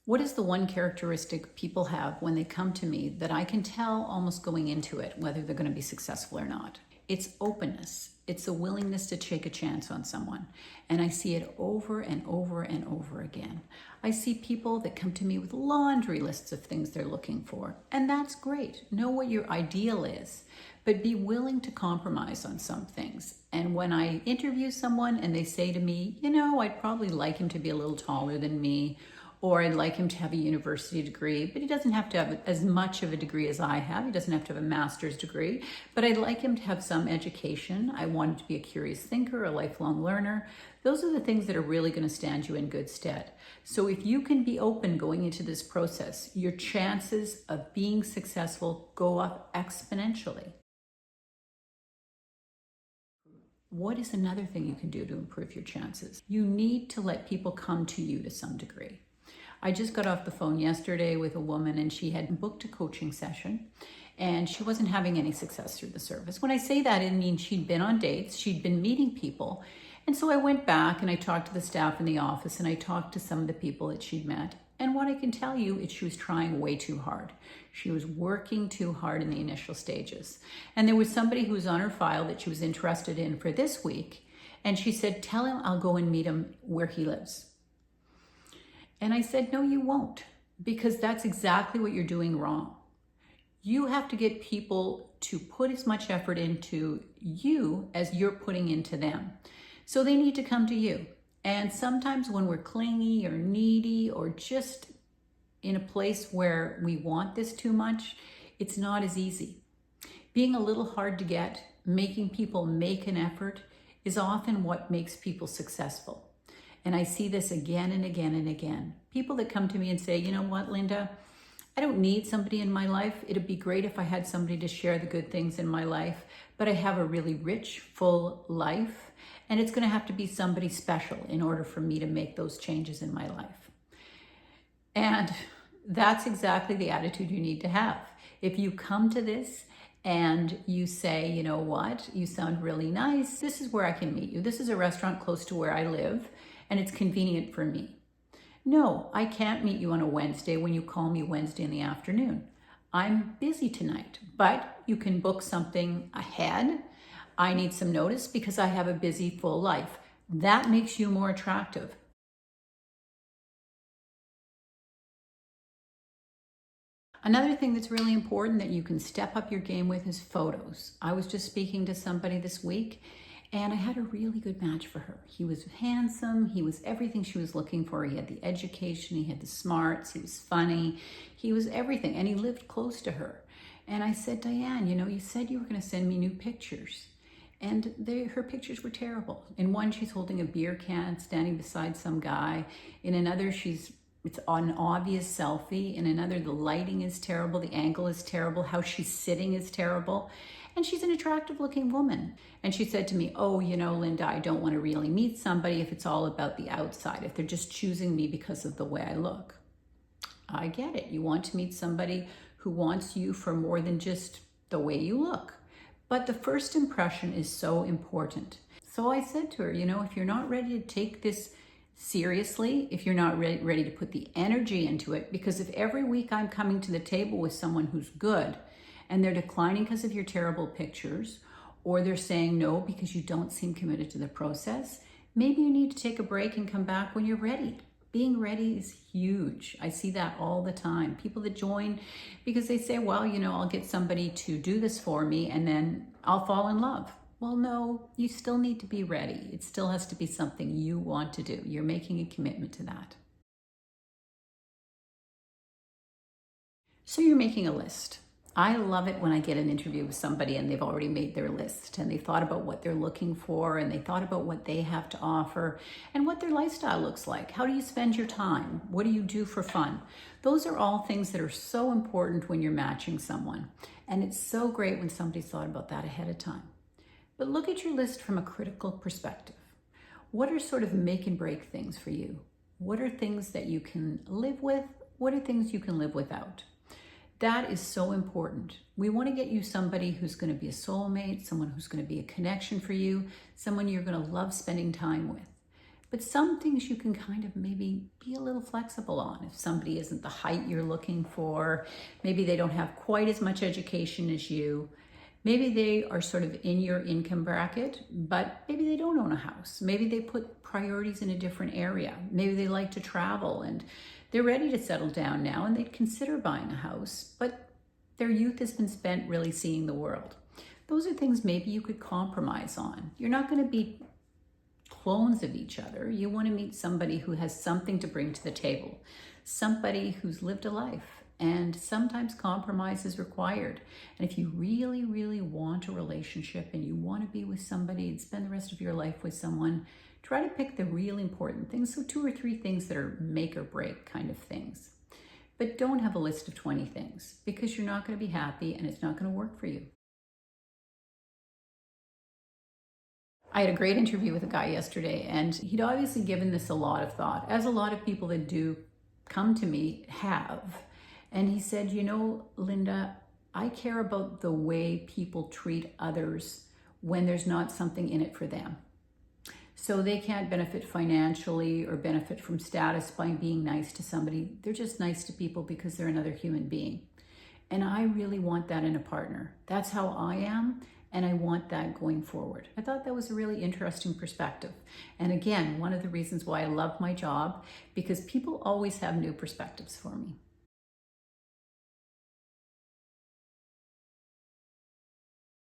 What is the one characteristic people have when they come to me that I can tell almost going into it whether they're going to be successful or not? It's openness. It's a willingness to take a chance on someone. And I see it over and over and over again. I see people that come to me with laundry lists of things they're looking for. And that's great. Know what your ideal is, but be willing to compromise on some things. And when I interview someone and they say to me, I'd probably like him to be a little taller than me, or I'd like him to have a university degree, but he doesn't have to have as much of a degree as I have. He doesn't have to have a master's degree, but I'd like him to have some education. I want him to be a curious thinker, a lifelong learner. Those are the things that are really going to stand you in good stead. So if you can be open going into this process, your chances of being successful go up exponentially. What is another thing you can do to improve your chances? You need to let people come to you to some degree. I just got off the phone yesterday with a woman and she had booked a coaching session and she wasn't having any success through the service. When I say that, it means she'd been on dates, she'd been meeting people. And so I went back and I talked to the staff in the office and I talked to some of the people that she'd met. And what I can tell you is she was trying way too hard. She was working too hard in the initial stages. And there was somebody who was on her file that she was interested in for this week. And she said, tell him I'll go and meet him where he lives. And I said, no, you won't, because that's exactly what you're doing wrong. You have to get people to put as much effort into you as you're putting into them. So they need to come to you. And sometimes when we're clingy or needy or just in a place where we want this too much, it's not as easy. Being a little hard to get, making people make an effort is often what makes people successful. And I see this again and again and again. People that come to me and say, you know what, Linda, I don't need somebody in my life. It'd be great if I had somebody to share the good things in my life, but I have a really rich, full life, and it's going to have to be somebody special in order for me to make those changes in my life. And that's exactly the attitude you need to have. If you come to this and you say, you know what, you sound really nice, this is where I can meet you. This is a restaurant close to where I live, and it's convenient for me. No, I can't meet you on a Wednesday when you call me Wednesday in the afternoon. I'm busy tonight, but you can book something ahead. I need some notice because I have a busy, full life. That makes you more attractive. Another thing that's really important that you can step up your game with is photos. I was just speaking to somebody this week and I had a really good match for her. He was handsome. He was everything she was looking for. He had the education. He had the smarts. He was funny. He was everything. And he lived close to her. And I said, Diane, you said you were going to send me new pictures. And her pictures were terrible. In one, she's holding a beer can, standing beside some guy. In another, it's an obvious selfie. In another, the lighting is terrible. The angle is terrible. How she's sitting is terrible. And she's an attractive looking woman. And she said to me, oh, Linda, I don't want to really meet somebody if it's all about the outside, if they're just choosing me because of the way I look. I get it. You want to meet somebody who wants you for more than just the way you look. But the first impression is so important. So I said to her, if you're not ready to take this seriously, if you're not ready to put the energy into it, because if every week I'm coming to the table with someone who's good and they're declining because of your terrible pictures, or they're saying no because you don't seem committed to the process, maybe you need to take a break and come back when you're ready. Being ready is huge. I see that all the time. People that join because they say, well, I'll get somebody to do this for me and then I'll fall in love. Well, no, you still need to be ready. It still has to be something you want to do. You're making a commitment to that. So you're making a list. I love it when I get an interview with somebody and they've already made their list and they thought about what they're looking for and they thought about what they have to offer and what their lifestyle looks like. How do you spend your time? What do you do for fun? Those are all things that are so important when you're matching someone. And it's so great when somebody's thought about that ahead of time. But look at your list from a critical perspective. What are sort of make and break things for you? What are things that you can live with? What are things you can live without? That is so important. We want to get you somebody who's going to be a soulmate, someone who's going to be a connection for you, someone you're going to love spending time with. But some things you can kind of maybe be a little flexible on. If somebody isn't the height you're looking for, maybe they don't have quite as much education as you, maybe they are sort of in your income bracket, but maybe they don't own a house. Maybe they put priorities in a different area. Maybe they like to travel and they're ready to settle down now and they'd consider buying a house, but their youth has been spent really seeing the world. Those are things maybe you could compromise on. You're not going to be clones of each other. You want to meet somebody who has something to bring to the table, somebody who's lived a life, and sometimes compromise is required. And if you really, really want a relationship and you want to be with somebody and spend the rest of your life with someone, try to pick the real important things. So 2 or 3 things that are make or break kind of things. But don't have a list of 20 things because you're not going to be happy and it's not going to work for you. I had a great interview with a guy yesterday, and he'd obviously given this a lot of thought, as a lot of people that do come to me have. And he said, you know, Linda, I care about the way people treat others when there's not something in it for them. So they can't benefit financially or benefit from status by being nice to somebody. They're just nice to people because they're another human being. And I really want that in a partner. That's how I am. And I want that going forward. I thought that was a really interesting perspective. And again, one of the reasons why I love my job, because people always have new perspectives for me.